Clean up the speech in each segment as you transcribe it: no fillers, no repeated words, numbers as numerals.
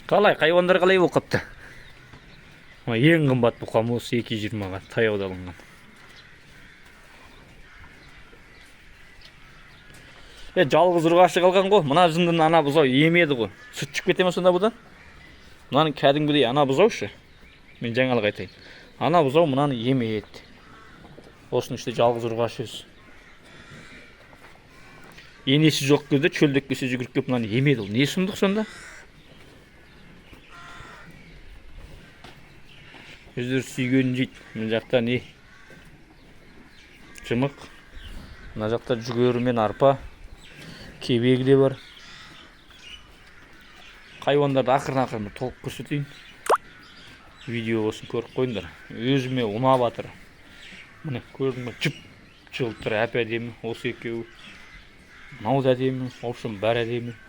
Қалай, хайуандар қалай болып қапты? Ең қымбат бұқам осы 220-ға таяуда алынған. Жалғыз ұрғашы қалған ғой. Мына жындың ана бұзау емеді ғой. Сүт ішіп кете ме сонда бұдан? Мынаның кәдімгідей ана бұзаушы. Мен жаңалық айтайын. Ана бұзау мынаны емеді. Осының іште жалғыз ұрғашы өзі. Енесі жоқ кезде чөлдеп келсе жүгіріп келіп мынаны емеді ол. Не сұмдық сонда? Өздері сүйгенін жейді. Мына жақта не? Жымық. Мына жақта жүгері мен арпа. Кебегі де бар. Хайуандарды ақырын толық көрсетейін. Видео болсын көріп қойыңдар. Өзіме ұнап жатыр. Міне көрдің бе? Жып-жылтыр әп-әдемі. Осы екеуі. Мынау да әдемі. В общем, бәрі әдемі.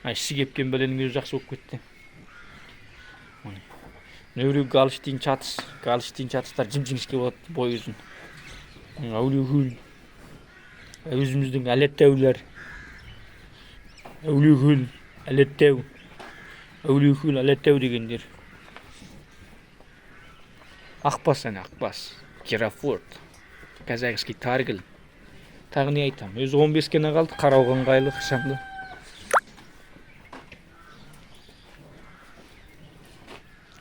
Іші кепкен бәленің өзі жақсы болып кетті. Нөреу Галштин чатыс. Галштин чатыстар жым-жіңішке болады бой өзін. Әулиекөл. Өзіміздің әлеттәулер. Әулиекөл, әлеттәу. Әулиекөл, әлеттәу дегендер. Ақбас әне, ақбас. Герафорд. Казахский таргыл. Тағы не айтам? Өзі 15 кені қалды, қарауған қайлы, қышамды.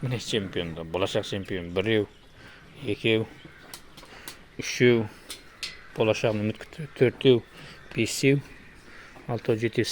Міне чемпионда, болашақ чемпион. Біреу, екеу, үшеу. Болашағын үміт күтті. Төртеу, бесеу, алтау, жетеу.